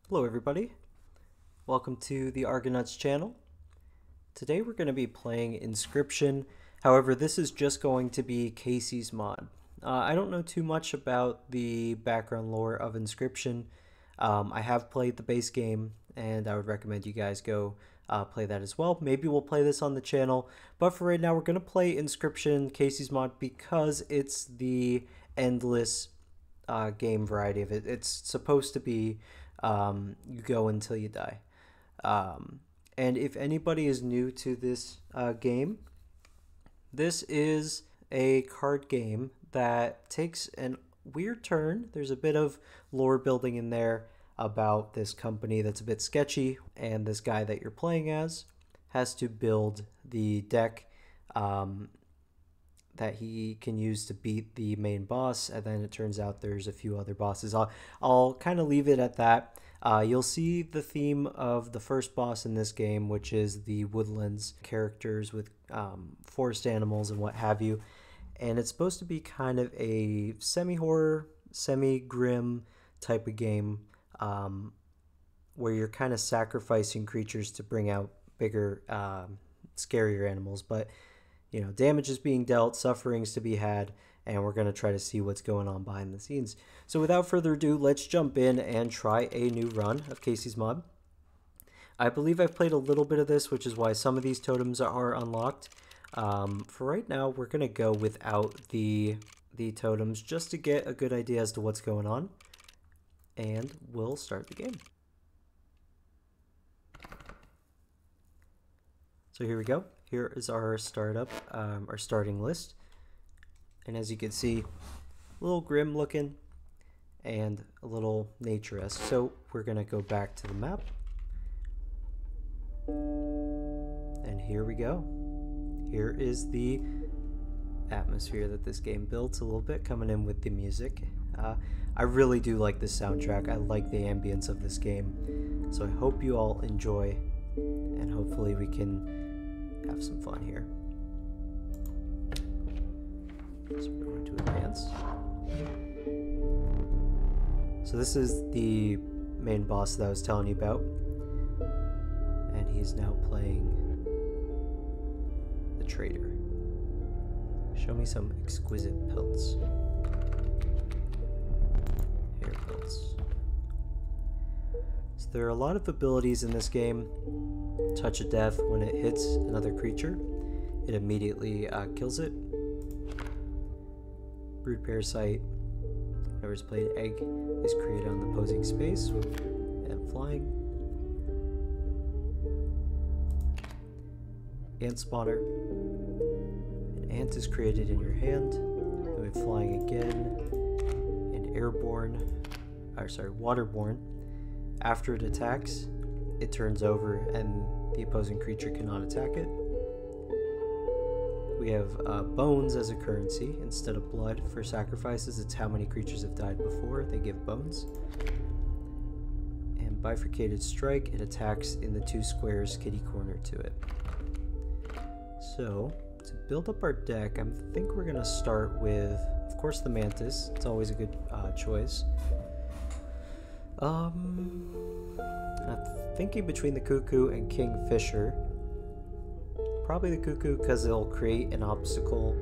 Hello everybody, welcome to the Argonauts channel. Today we're going to be playing Inscryption. However, this is just going to be Kaycee's mod. I don't know too much about the background lore of Inscryption. I have played the base game and I would recommend you guys go play that as well. Maybe we'll play this on the channel, but for right now we're going to play Inscryption, Kaycee's mod, because it's the endless game variety of it. It's supposed to be you go until you die. And if anybody is new to this game, this is a card game that takes an weird turn. There's a bit of lore building in there about this company that's a bit sketchy, and this guy that you're playing as has to build the deck that he can use to beat the main boss, and then it turns out there's a few other bosses. I'll kind of leave it at that. You'll see the theme of the first boss in this game, which is the woodlands characters with forest animals and what have you, and it's supposed to be kind of a semi-horror, semi-grim type of game where you're kind of sacrificing creatures to bring out bigger, scarier animals, but you know, damage is being dealt, sufferings to be had, and we're going to try to see what's going on behind the scenes. So without further ado, let's jump in and try a new run of Kaycee's mod. I believe I've played a little bit of this, which is why some of these totems are unlocked. For right now, we're going to go without the totems just to get a good idea as to what's going on, and we'll start the game. So here we go. Here is our our starting list. And as you can see, a little grim looking and a little nature-esque. So we're going to go back to the map. And here we go. Here is the atmosphere that this game builds a little bit, coming in with the music. I really do like this soundtrack. I like the ambience of this game. So I hope you all enjoy, and hopefully we can have some fun here. So we're going to advance. So this is the main boss that I was telling you about, and he's now playing the trader. Show me some exquisite pelts. Hair pelts. So there are a lot of abilities in this game. Touch of Death, when it hits another creature, it immediately kills it. Brood Parasite, whenever played, egg is created on the opposing space and flying. Ant Spawner, an ant is created in your hand, with flying again, and waterborne. After it attacks, it turns over and the opposing creature cannot attack it. We have bones as a currency instead of blood. For sacrifices, it's how many creatures have died before, they give bones. And Bifurcated Strike, it attacks in the 2 squares kitty corner to it. So, to build up our deck, I think we're going to start with, of course, the Mantis. It's always a good choice. I'm thinking between the Cuckoo and Kingfisher. Probably the Cuckoo because it'll create an obstacle,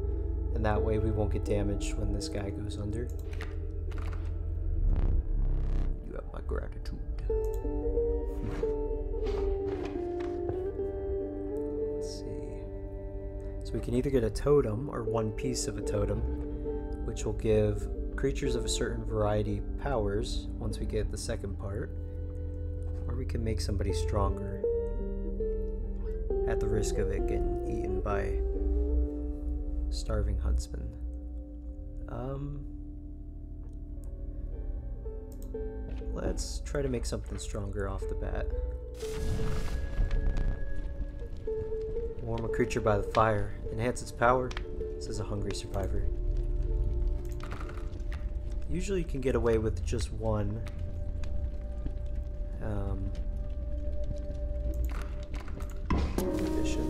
and that way we won't get damaged when this guy goes under. You have my gratitude. Let's see. So we can either get a totem or one piece of a totem, which will give creatures of a certain variety powers once we get the second part, or we can make somebody stronger at the risk of it getting eaten by starving huntsmen. Let's try to make something stronger off the bat. Warm a creature by the fire. Enhance its power, says a hungry survivor. Usually you can get away with just one. Addition.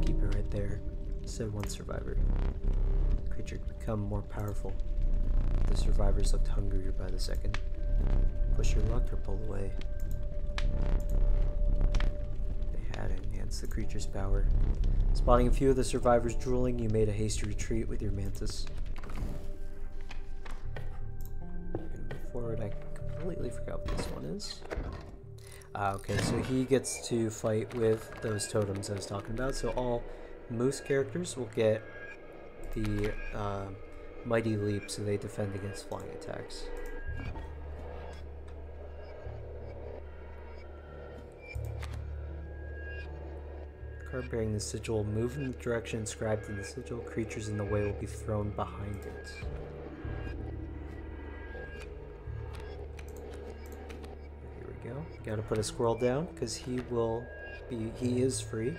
Keep it right there. Said one survivor. Creature can become more powerful. The survivors looked hungrier by the second. Push your luck or pull away. They had enhanced the creature's power. Spotting a few of the survivors drooling, you made a hasty retreat with your mantis. Move forward. I completely forgot what this one is. Okay, so he gets to fight with those totems I was talking about. So all moose characters will get the Mighty Leap, so they defend against flying attacks. Card bearing the sigil will move in the direction inscribed in the sigil. Creatures in the way will be thrown behind it. Here we go. Gotta put a squirrel down because he is free.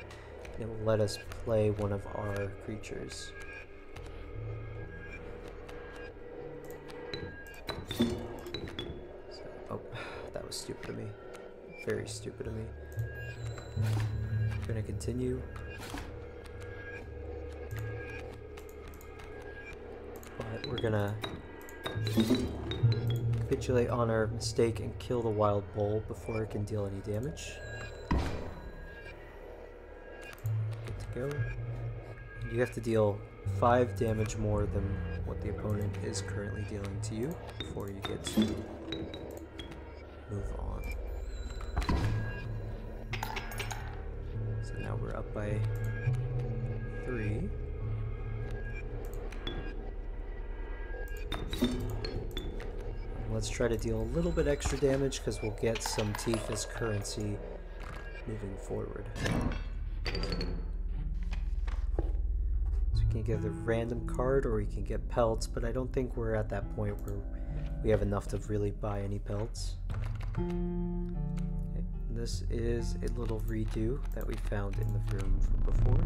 It will let us play one of our creatures. So, oh, that was stupid of me. Very stupid of me. Gonna continue. But we're gonna capitulate on our mistake and kill the wild bull before it can deal any damage. Good to go. You have to deal 5 damage more than what the opponent is currently dealing to you before you get to move on. So now we're up by 3. Let's try to deal a little bit extra damage because we'll get some teeth as currency moving forward. So we can get a random card or we can get pelts, but I don't think we're at that point where we have enough to really buy any pelts. Okay. This is a little redo that we found in the room from before.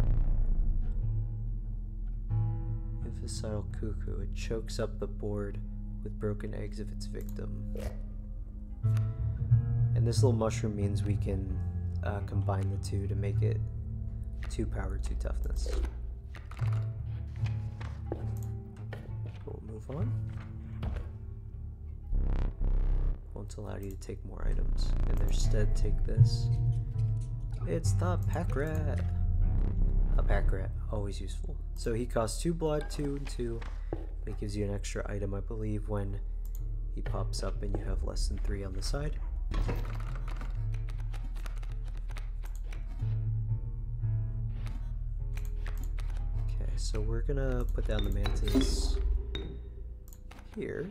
Inficidal cuckoo. It chokes up the board with broken eggs of its victim. And this little mushroom means we can combine the two to make it 2 power, 2 toughness. We'll move on. Won't allow you to take more items, and instead take this. It's the pack rat. A pack rat, always useful. So he costs 2 blood, 2 and 2. But it gives you an extra item, I believe, when he pops up and you have less than 3 on the side. Okay, so we're gonna put down the mantis here.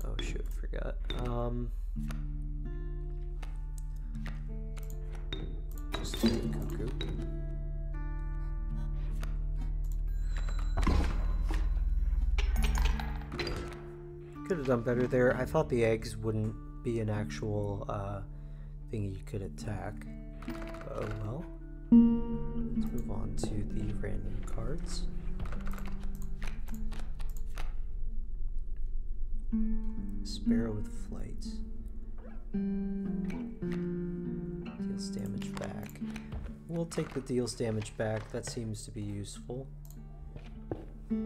Oh shoot, forgot. Just do cuckoo. Could have done better there. I thought the eggs wouldn't be an actual thing you could attack. Oh well. Let's move on to the random cards. Sparrow with flight. Deals damage back. We'll take the deals damage back. That seems to be useful. The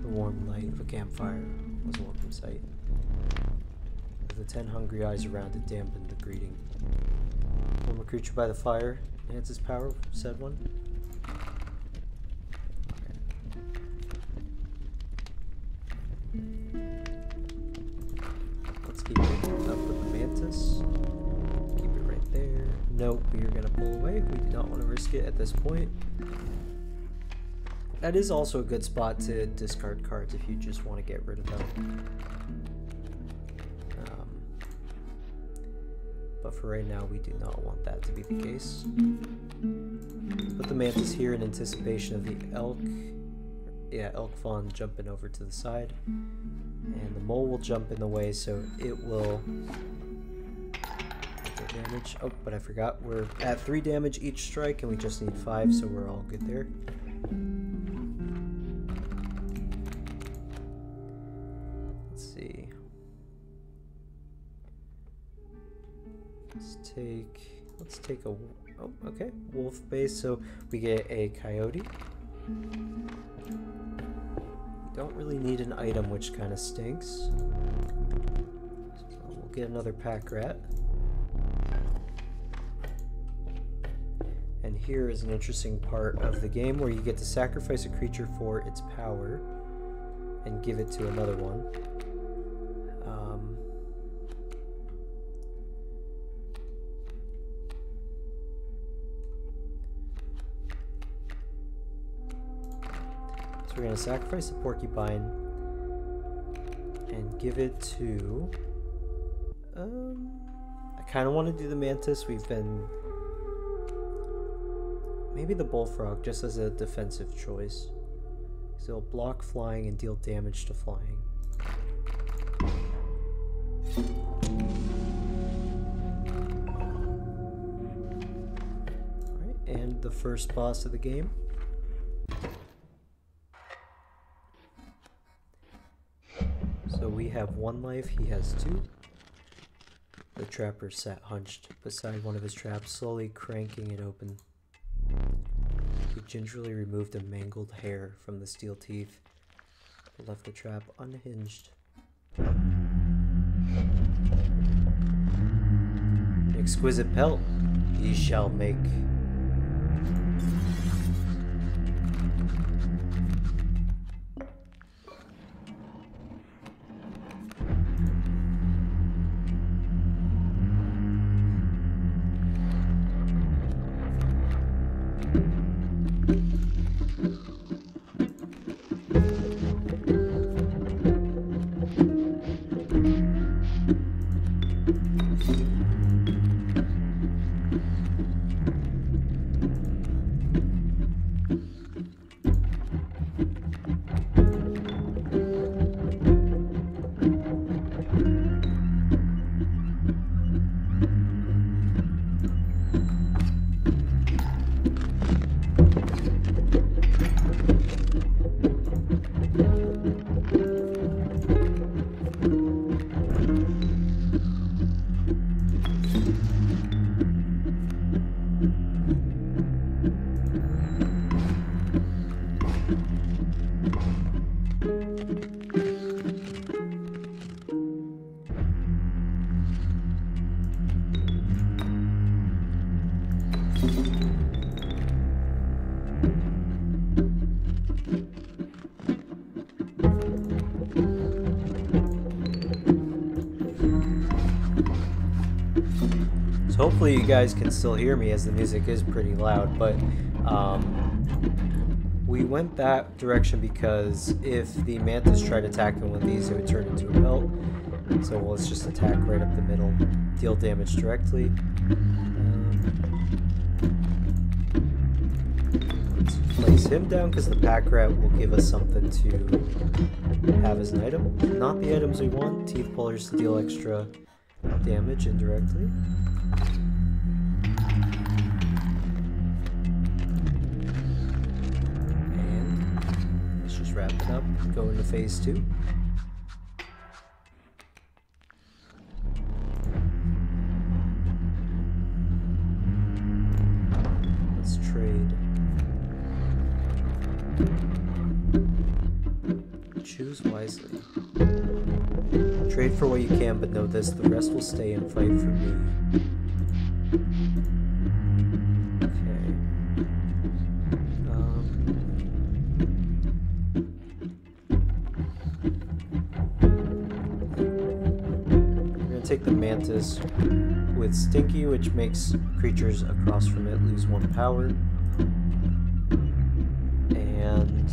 warm light of a campfire was a welcome sight. With the 10 hungry eyes around it dampened the greeting. Form a creature by the fire. Enhances power, said one. Keep it up with the mantis. Keep it right there. Nope, we are going to pull away. We do not want to risk it at this point. That is also a good spot to discard cards if you just want to get rid of them. But for right now, we do not want that to be the case. Put the mantis here in anticipation of the elk. Yeah, elk fawn jumping over to the side. And the mole will jump in the way, so it will get damage. Oh, but I forgot, we're at 3 damage each strike, and we just need 5, so we're all good there. see. Let's take a, oh, okay, wolf base. So we get a coyote. Don't really need an item, which kind of stinks. So we'll get another pack rat. And here is an interesting part of the game where you get to sacrifice a creature for its power and give it to another one. So we're going to sacrifice the porcupine and give it to... I kind of want to do the mantis. We've been... Maybe the bullfrog, just as a defensive choice. So it'll block flying and deal damage to flying. Alright, and the first boss of the game. So we have 1 life, he has 2. The trapper sat hunched beside one of his traps, slowly cranking it open. He gingerly removed a mangled hair from the steel teeth, but left the trap unhinged. An exquisite pelt ye shall make. So hopefully you guys can still hear me, as the music is pretty loud, but we went that direction because if the mantis tried attacking one of these, it would turn into a belt. So let's just attack right up the middle, deal damage directly. Let's place him down because the pack rat will give us something to have as an item. Not the items we want. Teeth pullers to deal extra damage indirectly. And let's just wrap it up, go into phase 2. Let's trade. Choose wisely. Trade for what you can, but know this, the rest will stay and fight for me. Okay. We're gonna take the mantis with Stinky, which makes creatures across from it lose 1 power. And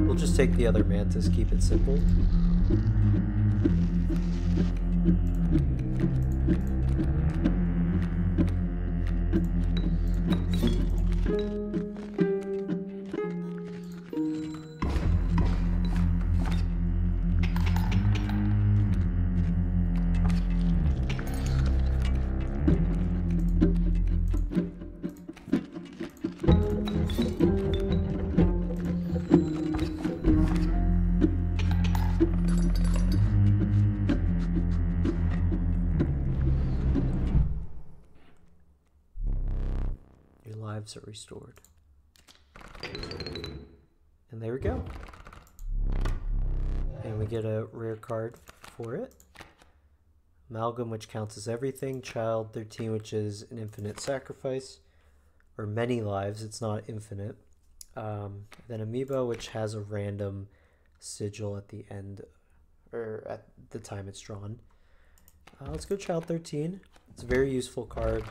we'll just take the other mantis, keep it simple. lives are restored. And there we go. And we get a rare card for it. Amalgam, which counts as everything. Child 13, which is an infinite sacrifice. Or many lives, it's not infinite. Then Amoeba, which has a random sigil at the end, or at the time it's drawn. Let's go Child 13. It's a very useful card.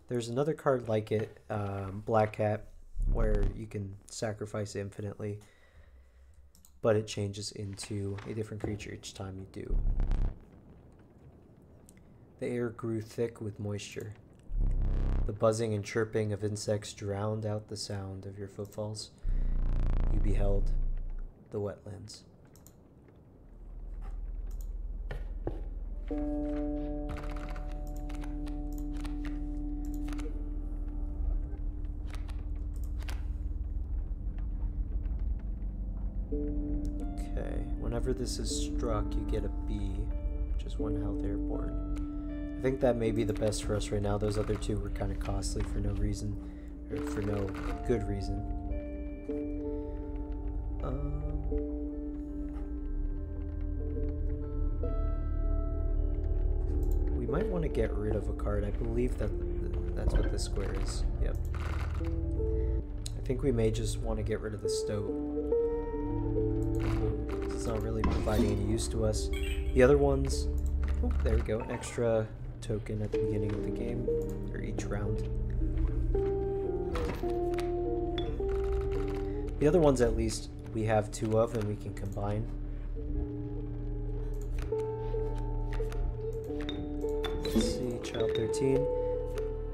There's another card like it, Black Cat, where you can sacrifice infinitely, but it changes into a different creature each time you do. The air grew thick with moisture. The buzzing and chirping of insects drowned out the sound of your footfalls. You beheld the wetlands. Okay, whenever this is struck, you get a B, which is 1 health airborne. I think that may be the best for us right now. Those other two were kind of costly for no reason, or for no good reason. We might want to get rid of a card. I believe that's what this square is. Yep. I think we may just want to get rid of the stoat. It's not really providing any use to us. The other ones, oh, there we go, an extra token at the beginning of the game, or each round. The other ones, at least, we have 2 of and we can combine. Let's see, Child 13.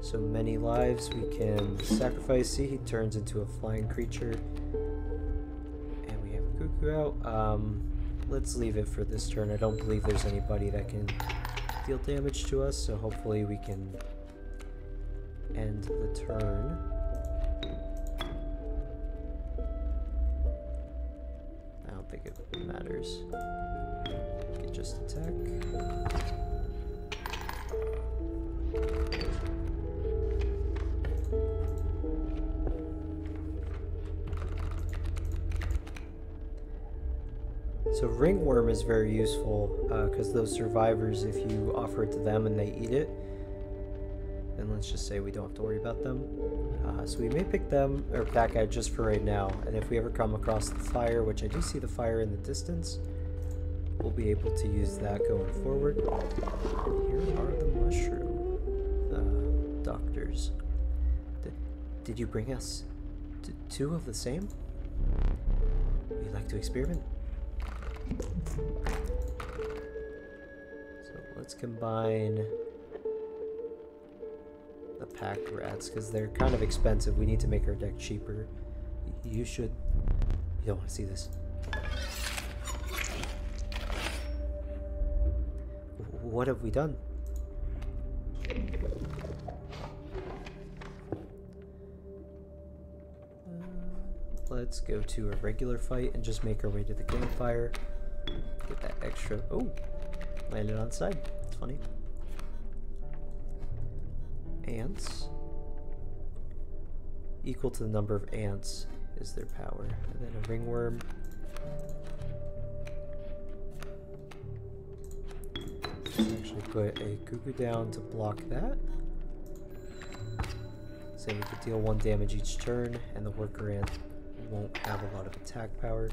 So many lives we can sacrifice. See, he turns into a flying creature. And we have a Cuckoo out. Let's leave it for this turn. I don't believe there's anybody that can deal damage to us, so hopefully we can end the turn. I don't think it matters. We can just attack. So ringworm is very useful because those survivors, if you offer it to them and they eat it, then let's just say we don't have to worry about them. So we may pick them or back out just for right now, and if we ever come across the fire, which I do see the fire in the distance, we'll be able to use that going forward. And here are the mushroom doctors. Did you bring us 2 of the same? Would you like to experiment? So let's combine the packed rats because they're kind of expensive. We need to make our deck cheaper. You don't want to see this. What have we done? Let's go to a regular fight and just make our way to the campfire. Get that extra. Oh, landed on side. It's funny. Ants. Equal to the number of ants is their power. And then a ringworm. Let's actually put a cuckoo down to block that. So we could deal 1 damage each turn, and the worker ant won't have a lot of attack power.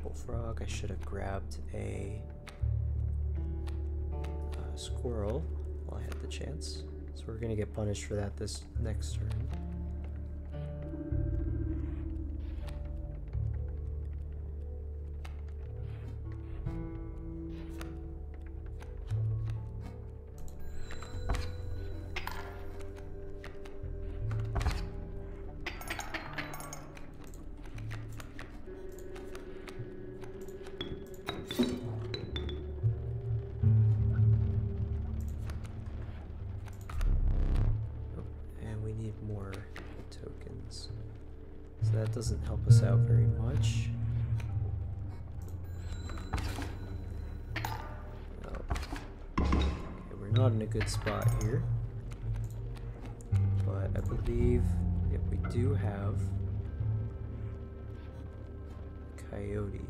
Bullfrog, I should have grabbed a squirrel while I had the chance. So we're going to get punished for that this next turn. More tokens, so that doesn't help us out very much. Oh. Okay, we're not in a good spot here. but I believe we do have Coyote.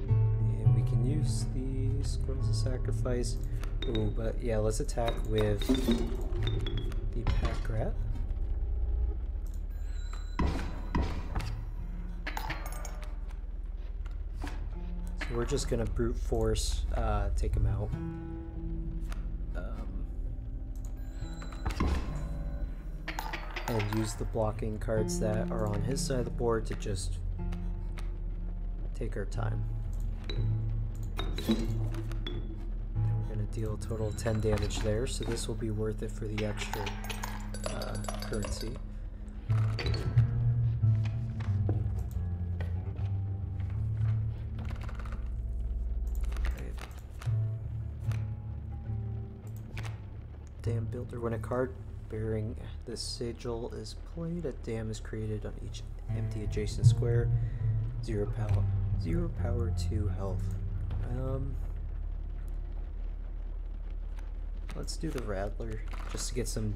And we can use the Squirrels of Sacrifice. Ooh, but yeah, let's attack with the Pack Rat. So we're just gonna brute force take him out. And use the blocking cards that are on his side of the board to just take our time. We're going to deal a total of 10 damage there, so this will be worth it for the extra currency. Dam Builder. When a card bearing this sigil is played, a dam is created on each empty adjacent square. 0 power, 2 health. Let's do the Rattler just to get some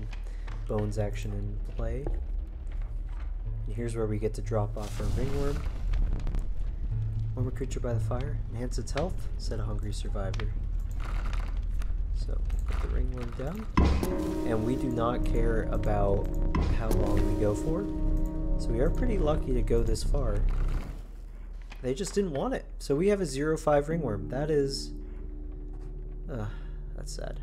bones action in play. And here's where we get to drop off our Ringworm. Warm a creature by the fire, enhance its health, said a hungry survivor. So put the Ringworm down, and we do not care about how long we go for, so we are pretty lucky to go this far. They just didn't want it, so we have a 0/5 Ringworm. That is, that's sad.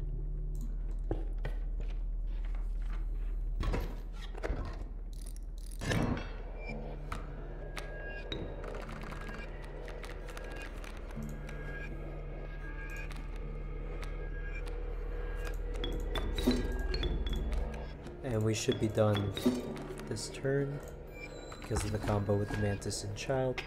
And we should be done this turn because of the combo with the Mantis and Child.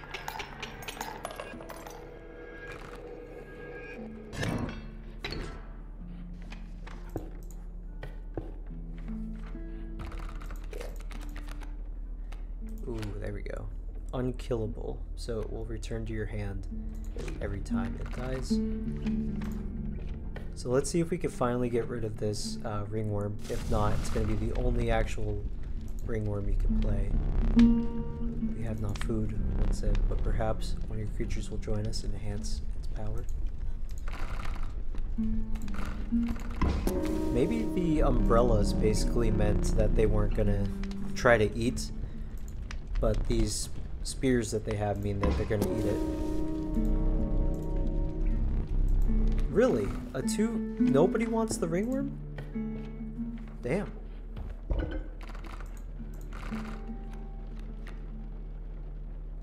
Ooh, there we go. Unkillable, so it will return to your hand every time it dies. So let's see if we can finally get rid of this Ringworm. If not, it's going to be the only actual Ringworm you can play. We have no food, that's it, but perhaps one of your creatures will join us and enhance its power. Maybe the umbrellas basically meant that they weren't going to try to eat, but these spears that they have mean that they're going to eat it. Really? A 2? Nobody wants the Ringworm? Damn.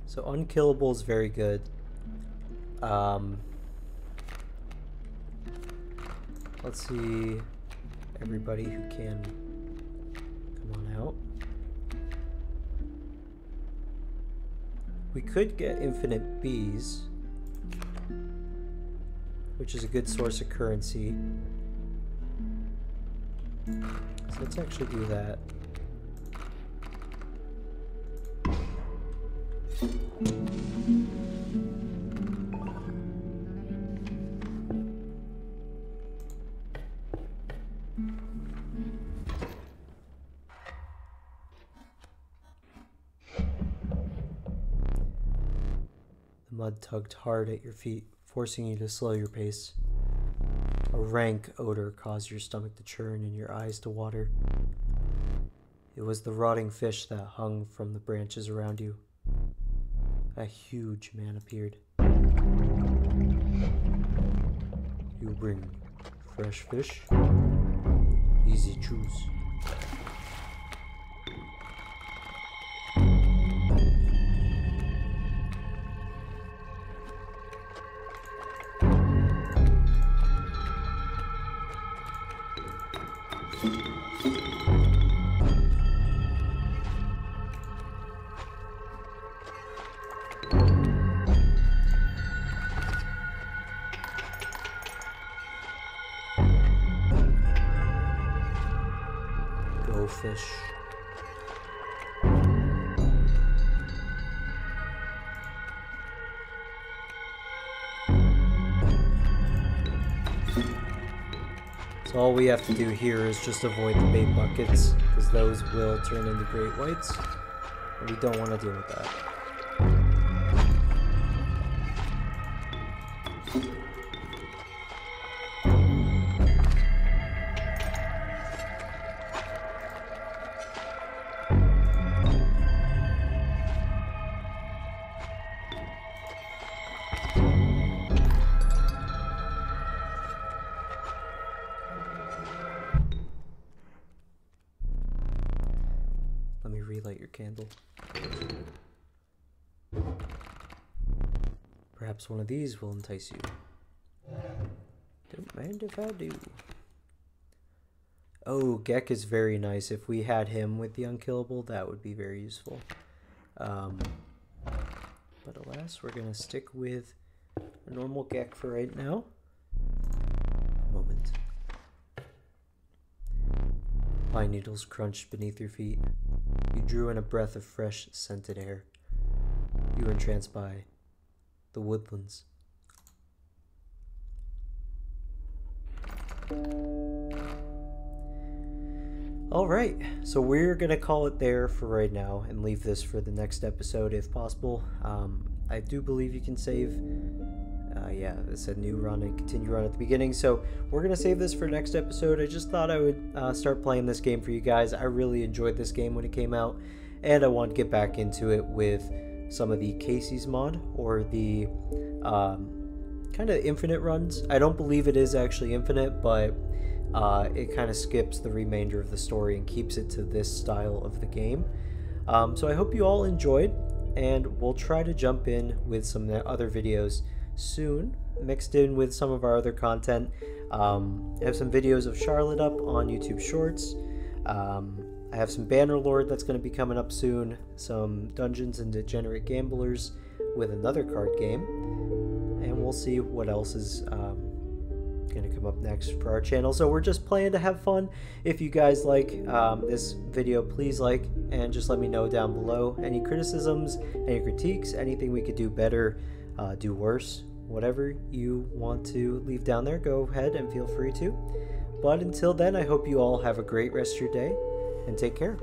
So unkillable is very good. Let's see everybody who can come on out. We could get infinite bees, which is a good source of currency. So let's actually do that. The mud tugged hard at your feet, forcing you to slow your pace. A rank odor caused your stomach to churn and your eyes to water. It was the rotting fish that hung from the branches around you. A huge man appeared. You bring fresh fish? Easy choose. Fish. So all we have to do here is just avoid the bait buckets, because those will turn into great whites, and we don't want to deal with that. Let me relight your candle. Perhaps one of these will entice you. Don't mind if I do. Oh, Gek is very nice. If we had him with the unkillable, that would be very useful. But alas, we're going to stick with a normal Gek for right now. A moment. Pine needles crunched beneath your feet. You drew in a breath of fresh, scented air. You were entranced by the woodlands. Alright, so we're going to call it there for right now and leave this for the next episode if possible. I do believe you can save. Yeah, it said new run and continue run at the beginning, so we're going to save this for next episode. I just thought I would start playing this game for you guys. I really enjoyed this game when it came out, and I want to get back into it with some of the Kaycee's mod, or the kind of infinite runs. I don't believe it is actually infinite, but it kind of skips the remainder of the story and keeps it to this style of the game. So I hope you all enjoyed, and we'll try to jump in with some other videos soon, mixed in with some of our other content. I have some videos of Charlotte up on YouTube Shorts. I have some Bannerlord that's going to be coming up soon, some Dungeons and Degenerate Gamblers with another card game, and we'll see what else is going to come up next for our channel. So we're just playing to have fun. If you guys like this video, please like, and just let me know down below any criticisms, any critiques, anything we could do better, do worse, whatever you want to leave down there, go ahead and feel free to. But until then, I hope you all have a great rest of your day, and take care.